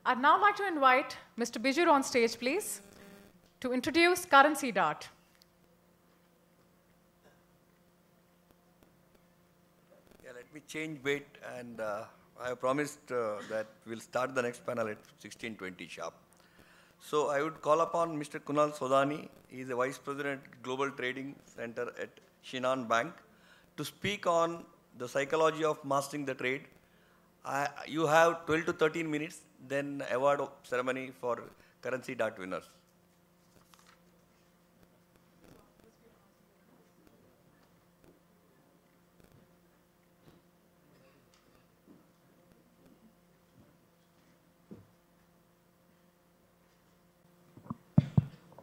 I'd now like to invite Mr. Bijur on stage, please, to introduce Currency Dart. Yeah, let me change weight, and I have promised that we'll start the next panel at 16:20 sharp. So I would call upon Mr. Kunal Sodhani. He is the Vice President, Global Trading Center at Shinhan Bank, to speak on the psychology of mastering the trade. You have 12 to 13 minutes, then award ceremony for Currency Dart winners.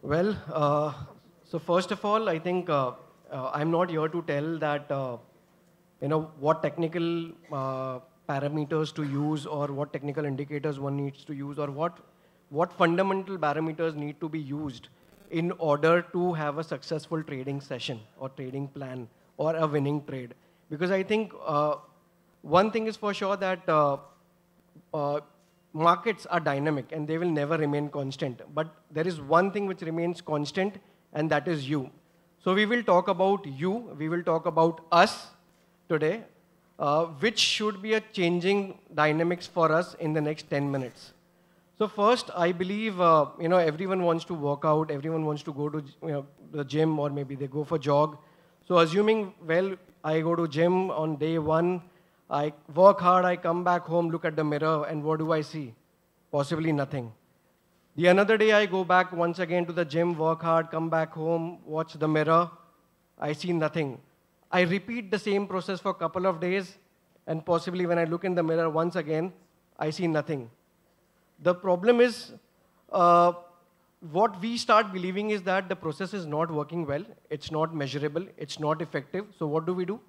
Well, so first of all, I think I'm not here to tell that what technical parameters to use or what technical indicators one needs to use or what fundamental parameters need to be used in order to have a successful trading session or trading plan or a winning trade. Because I think one thing is for sure that markets are dynamic and they will never remain constant. But there is one thing which remains constant, and that is you. So we will talk about you, we will talk about us today, which should be a changing dynamics for us in the next 10 minutes. So first, I believe everyone wants to work out, everyone wants to go to the gym, or maybe they go for jog. So assuming, well, I go to gym on day one, I work hard, I come back home, look at the mirror, and what do I see? Possibly nothing. The another day I go back once again to the gym, work hard, come back home, watch the mirror, I see nothing. I repeat the same process for a couple of days, and possibly when I look in the mirror once again, I see nothing. The problem is, what we start believing is that the process is not working well, it's not measurable, it's not effective, so what do?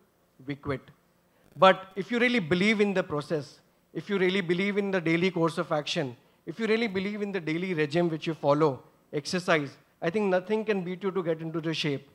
We quit. But if you really believe in the process, if you really believe in the daily course of action, if you really believe in the daily regime which you follow, exercise, I think nothing can beat you to get into the shape.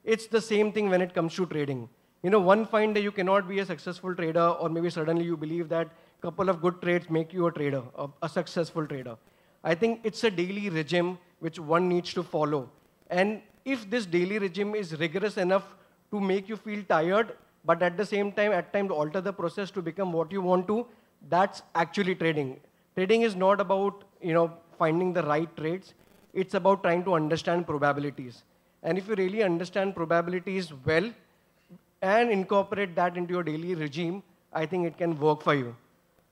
It's the same thing when it comes to trading. One fine day you cannot be a successful trader, or maybe suddenly you believe that a couple of good trades make you a trader, a successful trader. I think it's a daily regime which one needs to follow. And if this daily regime is rigorous enough to make you feel tired, but at the same time, at times alter the process to become what you want to, that's actually trading. Trading is not about finding the right trades. It's about trying to understand probabilities. And if you really understand probabilities well and incorporate that into your daily regime, I think it can work for you.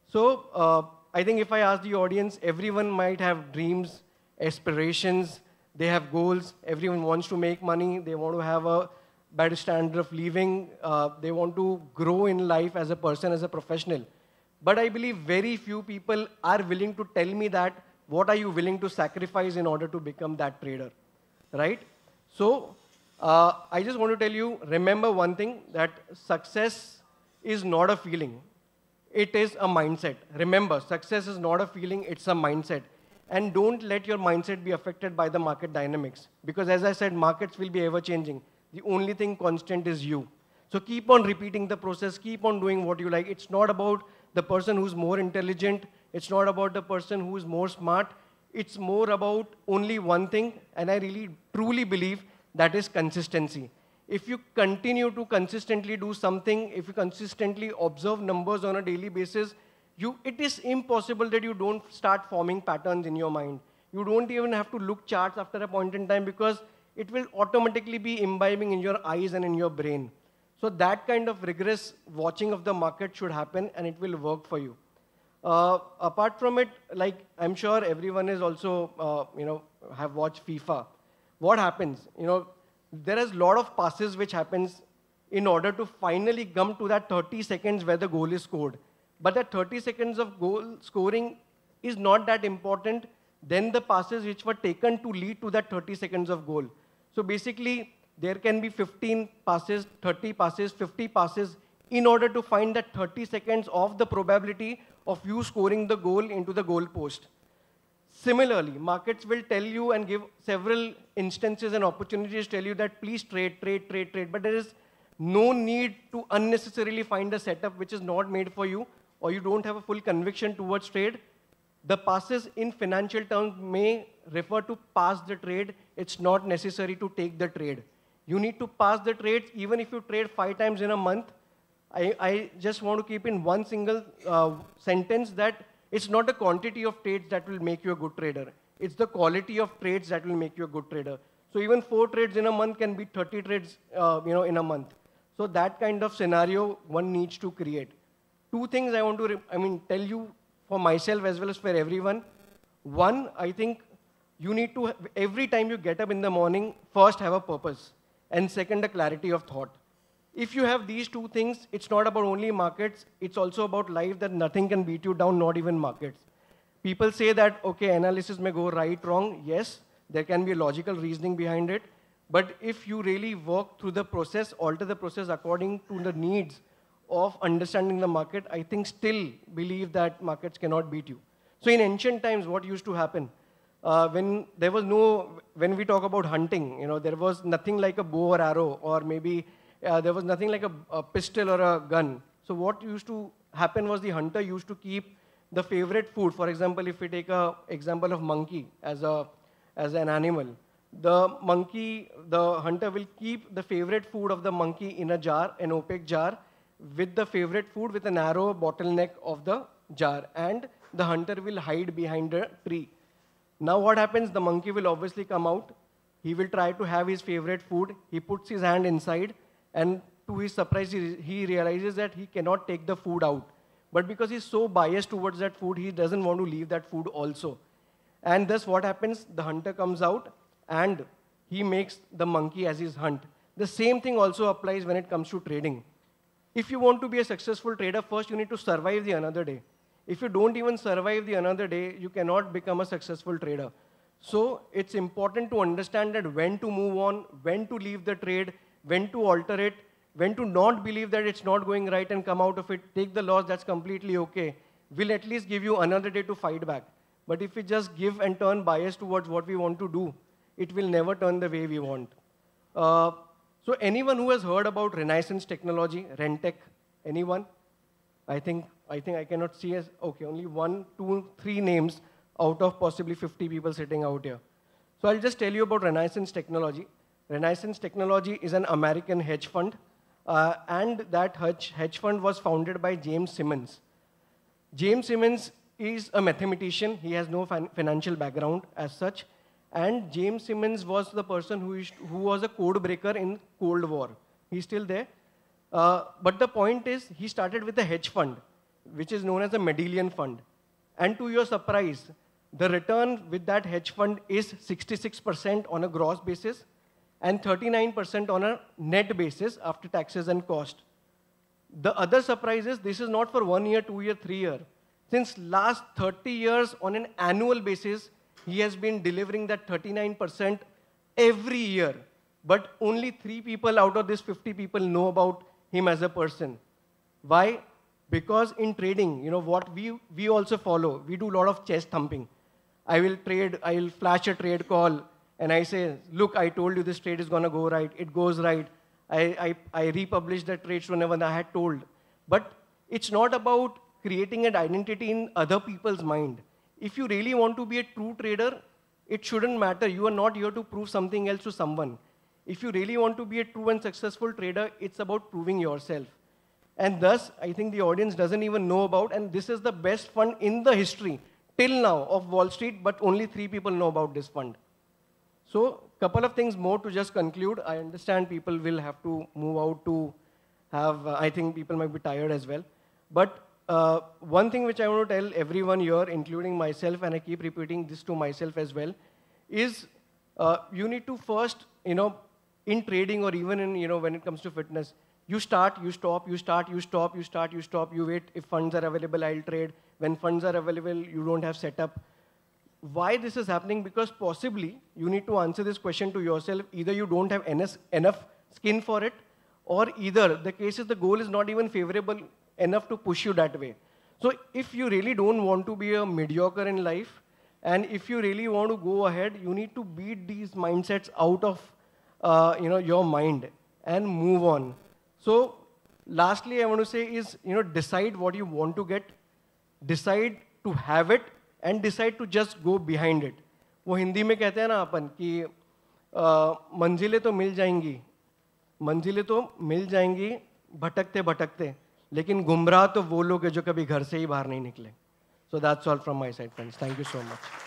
So I think if I ask the audience, everyone might have dreams, aspirations, they have goals, everyone wants to make money, they want to have a better standard of living, they want to grow in life as a person, as a professional. But I believe very few people are willing to tell me that what are you willing to sacrifice in order to become that trader, right? So I just want to tell you, remember one thing, that success is not a feeling. It is a mindset. Remember, success is not a feeling, it's a mindset. And don't let your mindset be affected by the market dynamics. Because as I said, markets will be ever changing. The only thing constant is you. So keep on repeating the process, keep on doing what you like. It's not about the person who's more intelligent, it's not about the person who is more smart, it's more about only one thing, and I really truly believe that is consistency. If you continue to consistently do something, if you consistently observe numbers on a daily basis, it is impossible that you don't start forming patterns in your mind. You don't even have to look charts after a point in time, because it will automatically be imbibing in your eyes and in your brain. So that kind of rigorous watching of the market should happen, and it will work for you. Apart from it, like I'm sure everyone is also, have watched FIFA. What happens? There is a lot of passes which happens in order to finally come to that 30 seconds where the goal is scored. But that 30 seconds of goal scoring is not that important than the passes which were taken to lead to that 30 seconds of goal. So basically, there can be 15 passes, 30 passes, 50 passes in order to find that 30 seconds of the probability of you scoring the goal into the goal post. Similarly, markets will tell you and give several instances and opportunities, tell you that please trade, trade, trade, trade. But there is no need to unnecessarily find a setup which is not made for you, or you don't have a full conviction towards trade. The passes in financial terms may refer to pass the trade. It's not necessary to take the trade. You need to pass the trades even if you trade 5 times in a month. I just want to keep in one single sentence that it's not the quantity of trades that will make you a good trader. It's the quality of trades that will make you a good trader. So even 4 trades in a month can be 30 trades in a month. So that kind of scenario one needs to create. 2 things I want to tell you for myself as well as for everyone. One, I think you need to, every time you get up in the morning, first have a purpose. And second, a clarity of thought. If you have these 2 things, it's not about only markets, it's also about life, that nothing can beat you down, not even markets. People say that, okay, analysis may go right, wrong. Yes, there can be a logical reasoning behind it. But if you really work through the process, alter the process according to the needs of understanding the market, I think still believe that markets cannot beat you. So in ancient times, what used to happen? When we talk about hunting, there was nothing like a bow or arrow, or maybe there was nothing like a pistol or a gun. So what used to happen was the hunter used to keep the favorite food. For example, if we take an example of monkey as an animal, the hunter will keep the favorite food of the monkey in a jar, an opaque jar, with the favorite food with a narrow bottleneck of the jar, and the hunter will hide behind a tree. Now what happens? The monkey will obviously come out. He will try to have his favorite food. He puts his hand inside, and to his surprise, he realizes that he cannot take the food out. But because he's so biased towards that food, he doesn't want to leave that food also. And thus what happens? The hunter comes out and he makes the monkey as his hunt. The same thing also applies when it comes to trading. If you want to be a successful trader, first you need to survive the another day. If you don't even survive the another day, you cannot become a successful trader. So it's important to understand that when to move on, when to leave the trade, when to alter it, when to not believe that it's not going right and come out of it, take the loss, that's completely okay. We'll at least give you another day to fight back. But if we just give and turn bias towards what we want to do, it will never turn the way we want. So anyone who has heard about Renaissance technology, Rentech, anyone? I think I cannot see as, okay, only 1, 2, 3 names out of possibly 50 people sitting out here. So I'll just tell you about Renaissance technology. Renaissance technology is an American hedge fund, and that hedge fund was founded by James Simmons. James Simmons is a mathematician. He has no financial background as such. And James Simmons was the person who was a code breaker in Cold War. He's still there. But the point is, he started with a hedge fund, which is known as a Mendelian fund. And to your surprise, the return with that hedge fund is 66% on a gross basis and 39% on a net basis after taxes and cost. The other surprise is, this is not for 1 year, 2 year, 3 year. Since last 30 years on an annual basis, he has been delivering that 39% every year. But only 3 people out of these 50 people know about him as a person. Why? Because in trading, what we also follow, we do a lot of chest thumping. I will flash a trade call, and I say, look, I told you this trade is going to go right. It goes right. I republish that trade whenever I had told. But it's not about creating an identity in other people's mind. If you really want to be a true trader, it shouldn't matter. You are not here to prove something else to someone. If you really want to be a true and successful trader, it's about proving yourself. And thus, I think the audience doesn't even know about, and this is the best fund in the history till now of Wall Street, but only 3 people know about this fund. So, couple of things more to just conclude. I understand people will have to move out to have, I think people might be tired as well. But one thing which I want to tell everyone here, including myself, and I keep repeating this to myself as well, is you need to first, in trading or even in, when it comes to fitness, you start, you stop, you start, you stop, you start, you stop, you wait. If funds are available, I'll trade. When funds are available, you don't have setup. Why this is happening? Because possibly you need to answer this question to yourself. Either you don't have enough skin for it, or either the case is the goal is not even favorable enough to push you that way. So if you really don't want to be a mediocre in life, and if you really want to go ahead, you need to beat these mindsets out of your mind and move on. So lastly, I want to say is, decide what you want to get, decide to have it, and decide to just go behind it. वो हिंदी में कहते हैं ना अपन कि मंजिलें तो मिल जाएंगी भटकते भटकते, लेकिन गुमराह तो वो लोग हैं जो कभी घर से ही बाहर नहीं निकले. So that's all from my side, friends. Thank you so much.